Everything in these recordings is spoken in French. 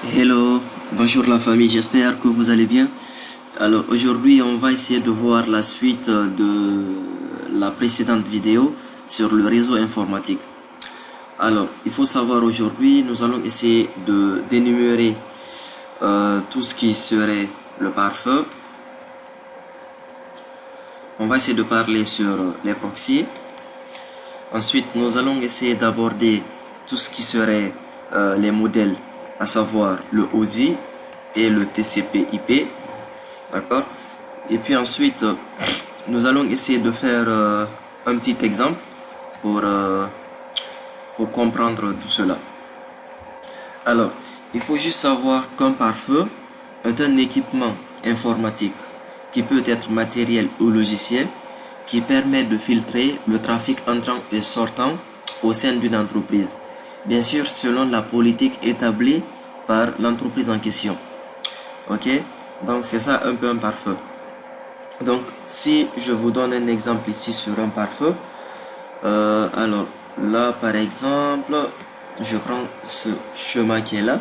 Hello, bonjour la famille, j'espère que vous allez bien. Alors aujourd'hui on va essayer de voir la suite de la précédente vidéo sur le réseau informatique. Alors il faut savoir aujourd'hui nous allons essayer d'énumérer tout ce qui serait le pare-feu. On va essayer de parler sur les proxys. Ensuite nous allons essayer d'aborder tout ce qui serait les modèles, à savoir le OSI et le TCP/IP, d'accord. Et puis ensuite nous allons essayer de faire un petit exemple pour comprendre tout cela. Alors il faut juste savoir qu'un pare-feu est un équipement informatique qui peut être matériel ou logiciel qui permet de filtrer le trafic entrant et sortant au sein d'une entreprise, bien sûr selon la politique établie par l'entreprise en question. Ok, donc c'est ça un peu un pare-feu. Donc si je vous donne un exemple ici sur un pare-feu, alors là par exemple je prends ce chemin qui est là.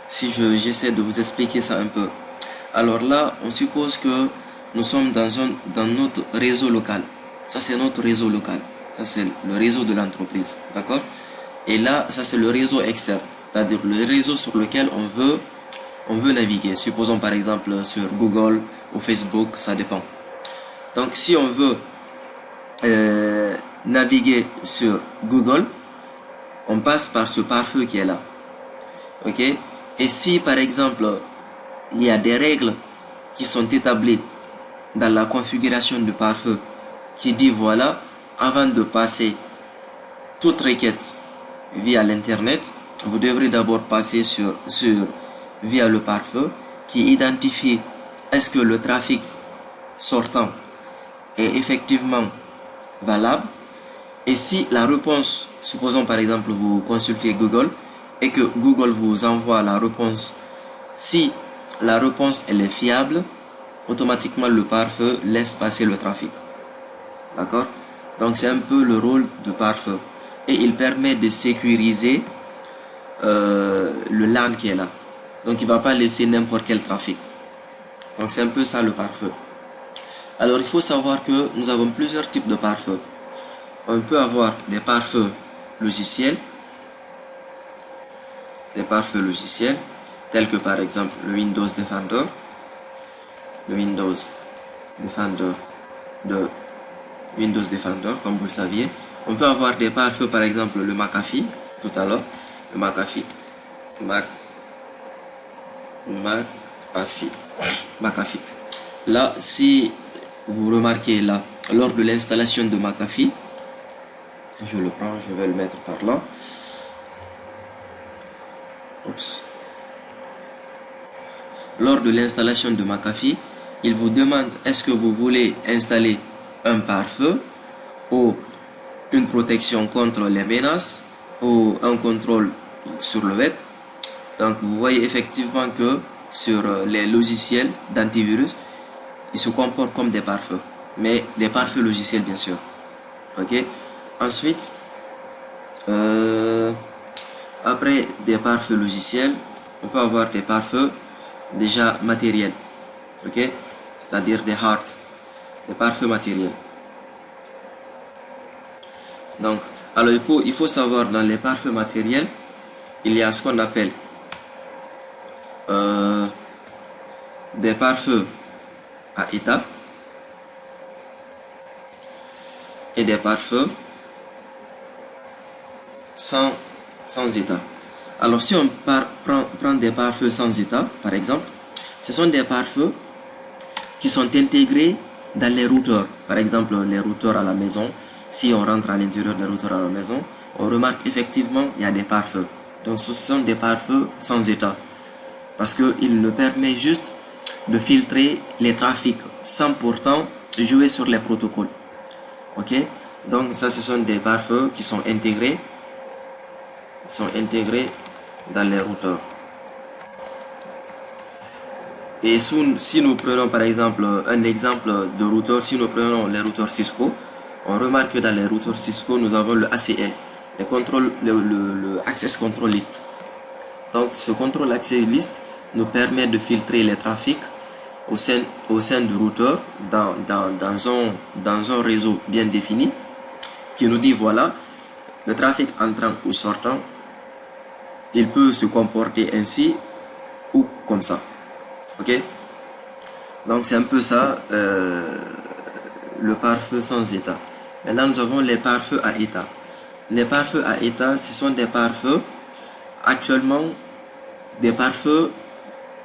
Si j'essaie de vous expliquer ça un peu, alors là on suppose que nous sommes dans notre réseau local. Ça c'est notre réseau local, ça c'est le réseau de l'entreprise, d'accord. Et là ça c'est le réseau externe, c'est-à-dire le réseau sur lequel on veut naviguer. Supposons par exemple sur Google ou Facebook, ça dépend. Donc si on veut naviguer sur Google, on passe par ce pare-feu qui est là, ok. Et si par exemple il y a des règles qui sont établies dans la configuration du pare-feu qui dit voilà, avant de passer toute requête via l'internet, vous devrez d'abord passer via le pare-feu qui identifie est-ce que le trafic sortant est effectivement valable. Et si la réponse, supposons par exemple vous consultez Google et que Google vous envoie la réponse, si la réponse elle est fiable, automatiquement le pare-feu laisse passer le trafic, d'accord. Donc c'est un peu le rôle du pare-feu et il permet de sécuriser le LAN qui est là. Donc il ne va pas laisser n'importe quel trafic. Donc c'est un peu ça le pare-feu. Alors il faut savoir que nous avons plusieurs types de pare-feu. On peut avoir des pare-feux logiciels, tels que par exemple le Windows Defender, comme vous le saviez. On peut avoir des pare-feux par exemple le McAfee, tout à l'heure, le McAfee. Là, si vous remarquez là, lors de l'installation de McAfee, je le prends, je vais le mettre par là. Oups. Lors de l'installation de McAfee, il vous demande est-ce que vous voulez installer un pare-feu ou une protection contre les menaces ou un contrôle sur le web. Donc vous voyez effectivement que sur les logiciels d'antivirus, ils se comportent comme des pare-feux, mais des pare-feux logiciels bien sûr. Ok. Ensuite, après des pare-feux logiciels, on peut avoir des pare-feux déjà matériels, ok, c'est-à-dire des pare-feux matériels. Donc, alors il faut savoir dans les pare-feux matériels, il y a ce qu'on appelle des pare-feux à étapes et des pare-feux sans état. Alors si on prend des pare-feux sans état, par exemple, ce sont des pare-feux qui sont intégrés dans les routeurs. Par exemple, les routeurs à la maison, si on rentre à l'intérieur des routeurs à la maison, on remarque effectivement il y a des pare-feux. Donc ce sont des pare-feux sans état, parce qu'il nous permet juste de filtrer les trafics sans pourtant jouer sur les protocoles. Ok, donc ça ce sont des pare-feux qui sont intégrés dans les routeurs. Et si nous prenons par exemple un exemple de routeur, si nous prenons les routeurs Cisco, on remarque que dans les routeurs Cisco nous avons le ACL, le Access Control List. Donc ce contrôle accès liste nous permet de filtrer les trafics au sein du routeur dans un réseau bien défini qui nous dit voilà, le trafic entrant ou sortant, il peut se comporter ainsi ou comme ça. Ok, donc c'est un peu ça le pare-feu sans état. Maintenant nous avons les pare-feux à état. Les pare-feux à état, ce sont des pare-feux actuellement, des pare-feux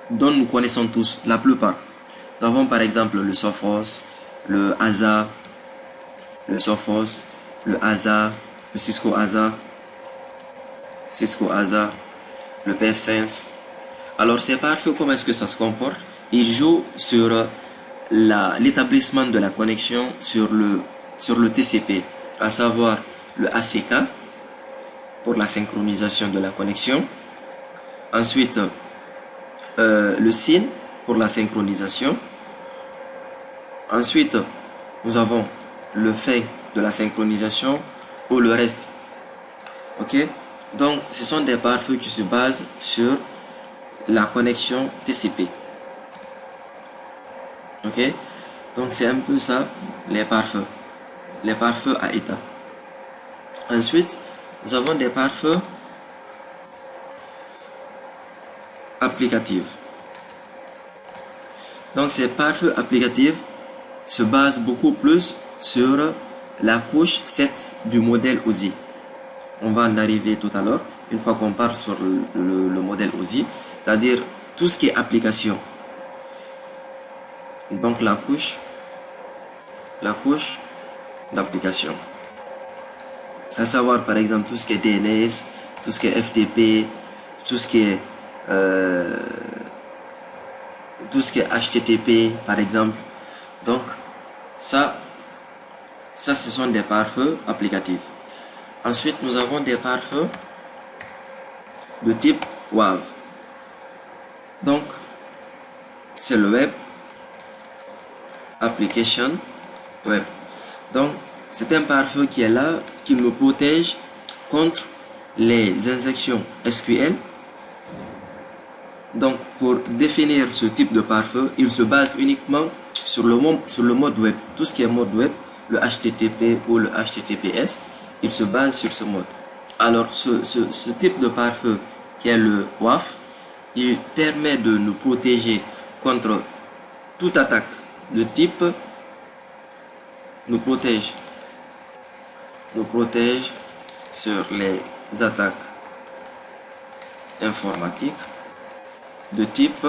dont nous connaissons tous, la plupart. Nous avons par exemple le Sophos, le ASA, le Cisco ASA, le PF-Sense. Alors ces pare-feux, comment est-ce que ça se comporte? Ils jouent sur l'établissement de la connexion sur le TCP, à savoir le ACK pour la synchronisation de la connexion. Ensuite, le SYN pour la synchronisation. Ensuite, nous avons le fin de la synchronisation ou le reste. Ok, donc ce sont des pare-feux qui se basent sur la connexion TCP. Ok, donc c'est un peu ça les pare-feux à état. Ensuite, nous avons des pare-feux applicatifs. Donc ces pare-feux applicatifs se basent beaucoup plus sur la couche 7 du modèle OSI. On va en arriver tout à l'heure, une fois qu'on part sur le modèle OSI, c'est-à-dire tout ce qui est application. Donc la couche d'application. À savoir par exemple tout ce qui est DNS, tout ce qui est FTP, tout ce qui est HTTP par exemple. Donc ça ce sont des pare-feux applicatifs. Ensuite nous avons des pare-feux de type WAV. Donc c'est le web application web. Donc c'est un pare-feu qui est là, qui nous protège contre les injections SQL. Donc pour définir ce type de pare-feu, il se base uniquement sur le mode web. Tout ce qui est mode web, le HTTP ou le HTTPS, il se base sur ce mode. Alors ce type de pare-feu qui est le WAF, il permet de nous protéger contre toute attaque de type, nous protège sur les attaques informatiques de type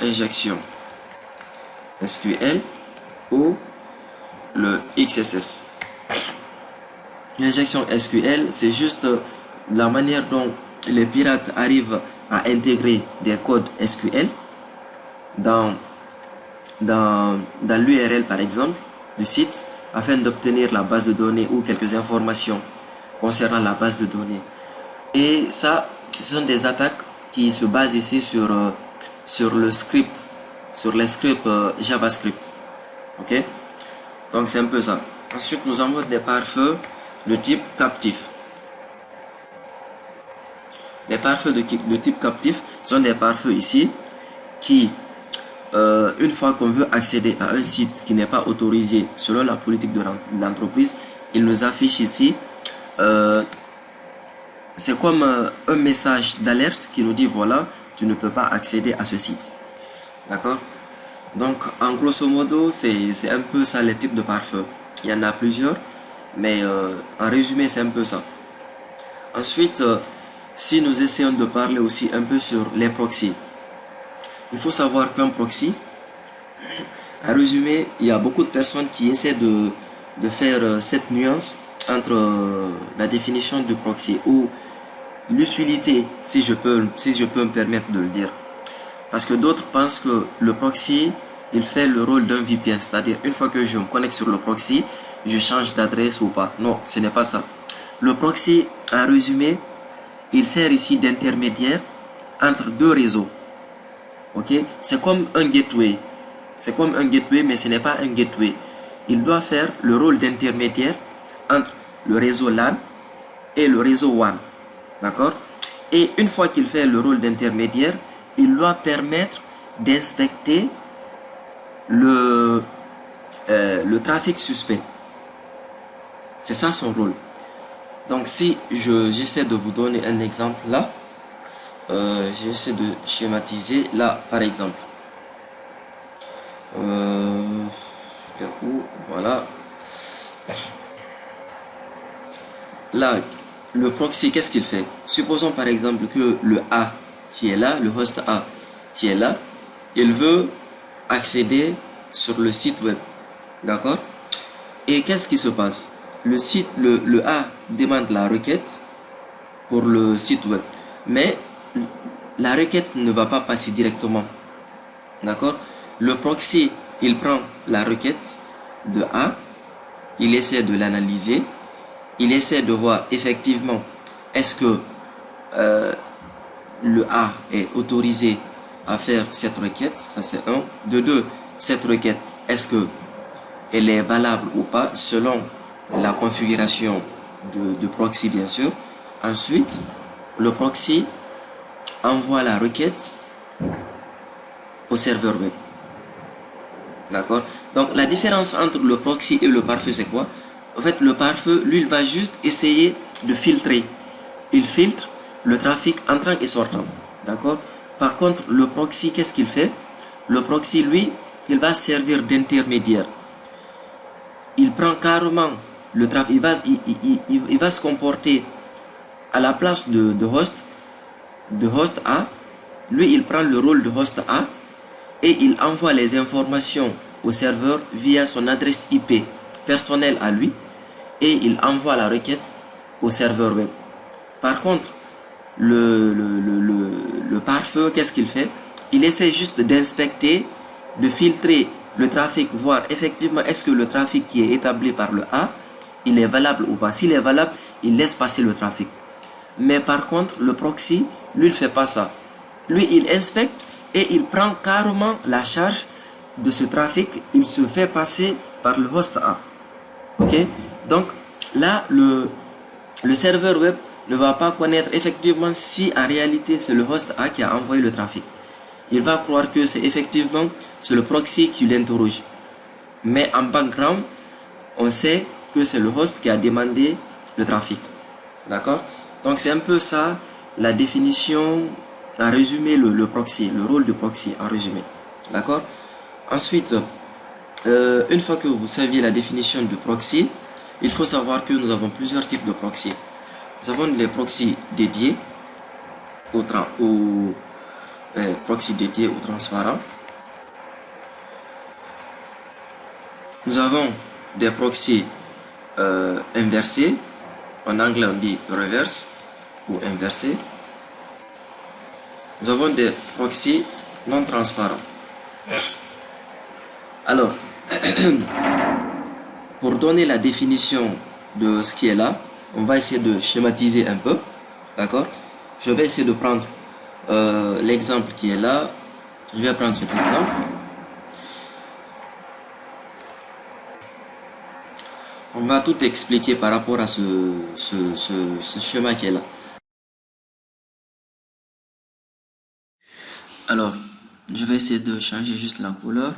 injection SQL ou le XSS. L'injection SQL, c'est juste la manière dont les pirates arrivent à intégrer des codes SQL dans l'URL par exemple du site afin d'obtenir la base de données ou quelques informations concernant la base de données. Et ça, ce sont des attaques qui se basent ici sur le script, sur les scripts JavaScript. Ok, donc c'est un peu ça. Ensuite nous avons des pare-feux de type captif. Les pare-feux de type captif sont des pare-feux ici qui une fois qu'on veut accéder à un site qui n'est pas autorisé selon la politique de l'entreprise, il nous affiche ici c'est comme un message d'alerte qui nous dit voilà, tu ne peux pas accéder à ce site. D'accord? Donc en grosso modo c'est un peu ça les types de pare-feu. Il y en a plusieurs, mais en résumé c'est un peu ça. Ensuite si nous essayons de parler aussi un peu sur les proxys, il faut savoir qu'un proxy, en résumé, il y a beaucoup de personnes qui essaient de faire cette nuance entre la définition du proxy ou l'utilité, si je peux me permettre de le dire. Parce que d'autres pensent que le proxy, il fait le rôle d'un VPN, c'est-à-dire une fois que je me connecte sur le proxy, je change d'adresse ou pas. Non, ce n'est pas ça. Le proxy, en résumé, il sert ici d'intermédiaire entre deux réseaux. Ok, c'est comme un gateway. C'est comme un gateway, mais ce n'est pas un gateway. Il doit faire le rôle d'intermédiaire entre le réseau LAN et le réseau WAN. D'accord? Et une fois qu'il fait le rôle d'intermédiaire, il doit permettre d'inspecter le trafic suspect. C'est ça son rôle. Donc si j'essaie de vous donner un exemple là, j'essaie de schématiser là par exemple. Voilà. Là, le proxy, qu'est-ce qu'il fait? Supposons par exemple que le A qui est là, le host A qui est là, il veut accéder sur le site web. D'accord? Et qu'est-ce qui se passe? Le A demande la requête pour le site web. Mais la requête ne va pas passer directement. D'accord? Le proxy, il prend la requête de A, il essaie de l'analyser, il essaie de voir effectivement est-ce que le A est autorisé à faire cette requête, ça c'est un. De deux, cette requête, est-ce que elle est valable ou pas selon la configuration de proxy bien sûr. Ensuite, le proxy envoie la requête au serveur web. D'accord? Donc la différence entre le proxy et le pare-feu c'est quoi? En fait, le pare-feu, lui, il va juste essayer de filtrer. Il filtre le trafic entrant et sortant. D'accord? Par contre, le proxy, qu'est-ce qu'il fait? Le proxy, lui, il va servir d'intermédiaire. Il prend carrément le trafic. Il va se comporter à la place de host A. Lui, il prend le rôle de host A et il envoie les informations au serveur via son adresse IP personnelle à lui et il envoie la requête au serveur web. Par contre, le pare-feu, qu'est-ce qu'il fait? Il essaie juste d'inspecter, de filtrer le trafic, voir effectivement est-ce que le trafic qui est établi par le A, il est valable ou pas. S'il est valable, il laisse passer le trafic. Mais par contre, le proxy, lui, il ne fait pas ça. Lui, il inspecte et il prend carrément la charge de ce trafic. Il se fait passer par le host A. Ok? Donc, là, le serveur web ne va pas connaître effectivement si en réalité c'est le host A qui a envoyé le trafic. Il va croire que c'est effectivement le proxy qui l'interroge. Mais en background, on sait que c'est le host qui a demandé le trafic. D'accord? Donc c'est un peu ça la définition, en résumé le proxy, le rôle de proxy en résumé. D'accord? Ensuite, une fois que vous saviez la définition du proxy, il faut savoir que nous avons plusieurs types de proxy. Nous avons les proxys dédiés au proxy dédiés ou transparents. Nous avons des proxys inversés. En anglais, on dit reverse ou inversé. Nous avons des proxys non transparents. Alors, pour donner la définition de ce qui est là, on va essayer de schématiser un peu. D'accord? Je vais essayer de prendre l'exemple qui est là. Je vais prendre cet exemple. On va tout expliquer par rapport à ce schéma qui est là. Alors, je vais essayer de changer juste la couleur.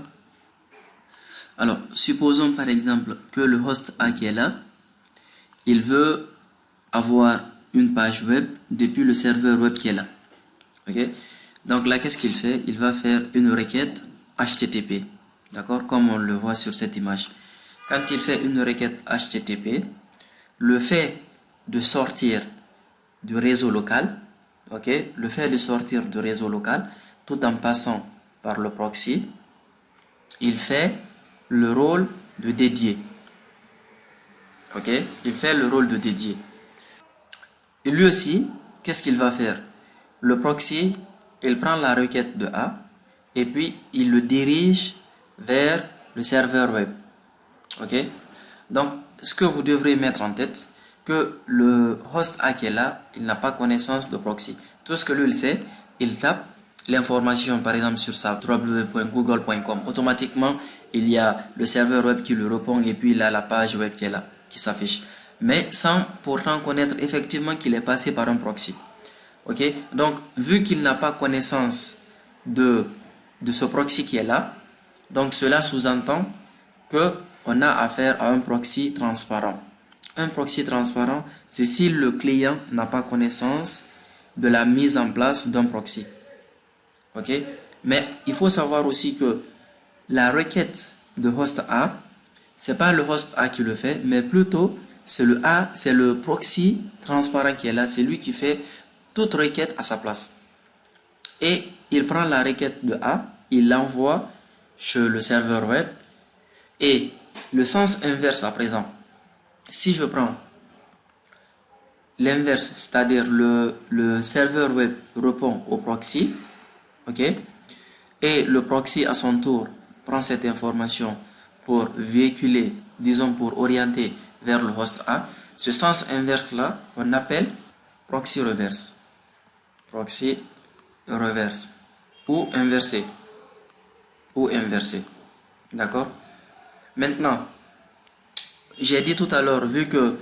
Alors, supposons par exemple que le host A qui est là, il veut avoir une page web depuis le serveur web qui est là. Ok? Donc là, qu'est-ce qu'il fait? Il va faire une requête HTTP. D'accord? Comme on le voit sur cette image. Quand il fait une requête HTTP, le fait de sortir du réseau local, ok? Le fait de sortir du réseau local, tout en passant par le proxy, il fait le rôle de dédié. Ok? Il fait le rôle de dédié. Et lui aussi, qu'est-ce qu'il va faire? Le proxy, il prend la requête de A et puis il le dirige vers le serveur web. Ok? Donc, ce que vous devrez mettre en tête, que le host A qui est là, il n'a pas connaissance de proxy. Tout ce que lui il sait, il tape l'information par exemple sur sa www.google.com. Automatiquement, il y a le serveur web qui lui répond et puis il a la page web qui est là, qui s'affiche. mais sans pourtant connaître effectivement qu'il est passé par un proxy. Ok, donc vu qu'il n'a pas connaissance de ce proxy qui est là, donc cela sous-entend que on a affaire à un proxy transparent. Un proxy transparent, c'est si le client n'a pas connaissance de la mise en place d'un proxy. Ok, mais il faut savoir aussi que la requête de host A, c'est pas le host A qui le fait, mais plutôt c'est le proxy transparent qui est là, c'est lui qui fait toute requête à sa place. Et il prend la requête de A, il l'envoie chez le serveur web. Et le sens inverse à présent, si je prends l'inverse, c'est-à-dire le serveur web répond au proxy, ok, et le proxy à son tour prend cette information pour véhiculer, disons pour orienter vers le host A, ce sens inverse là, on appelle proxy reverse. Proxy reverse ou inversé. Ou inversé. D'accord? Maintenant, j'ai dit tout à l'heure, vu que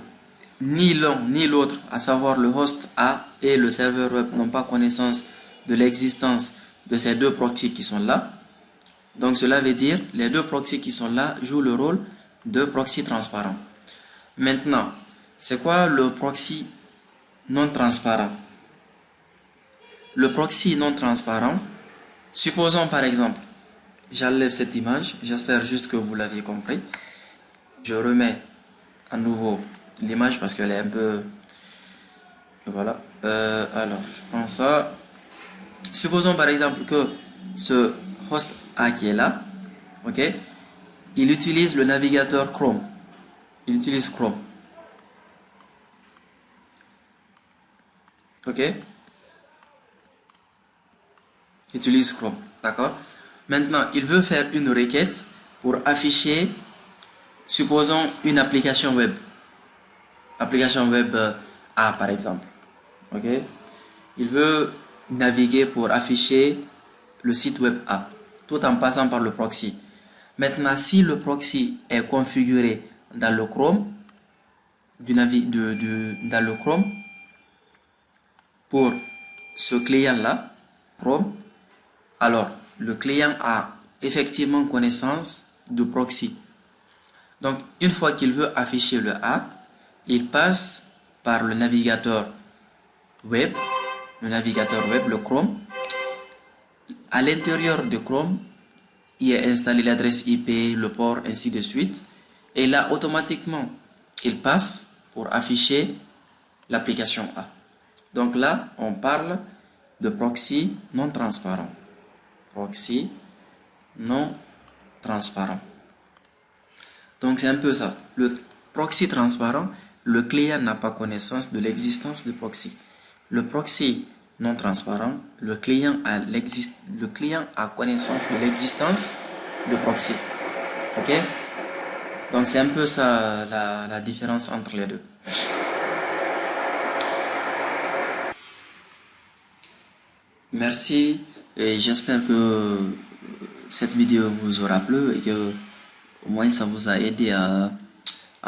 ni l'un ni l'autre, à savoir le host A et le serveur web, n'ont pas connaissance de l'existence de ces deux proxys qui sont là, donc cela veut dire les deux proxys qui sont là jouent le rôle de proxy transparent. Maintenant, c'est quoi le proxy non transparent? Le proxy non transparent, supposons par exemple, j'enlève cette image, j'espère juste que vous l'aviez compris. Je remets à nouveau l'image parce qu'elle est un peu... Voilà. Alors, je prends ça. Supposons par exemple que ce host A qui est là, ok, il utilise le navigateur Chrome. Il utilise Chrome. Ok? Il utilise Chrome. D'accord? Maintenant, il veut faire une requête pour afficher, supposons, une application web. Application web A par exemple. Ok? Il veut naviguer pour afficher le site web A, tout en passant par le proxy. Maintenant, si le proxy est configuré dans le Chrome, dans le Chrome, pour ce client-là, Chrome, alors le client a effectivement connaissance du proxy. Donc, une fois qu'il veut afficher le A, il passe par le navigateur web, le Chrome. À l'intérieur de Chrome, il est installé l'adresse IP, le port, ainsi de suite. Et là, automatiquement, il passe pour afficher l'application A. Donc là, on parle de proxy non transparent. Proxy non transparent. Donc c'est un peu ça. Le proxy transparent, le client n'a pas connaissance de l'existence du proxy. Le proxy non transparent, le client a connaissance de l'existence du proxy. Ok? Donc c'est un peu ça la différence entre les deux. Merci et j'espère que cette vidéo vous aura plu et que au moins ça vous a aidé à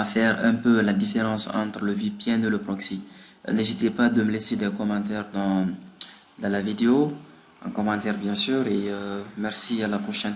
faire un peu la différence entre le VPN et le proxy. N'hésitez pas de me laisser des commentaires dans la vidéo, en commentaire bien sûr, et merci, à la prochaine.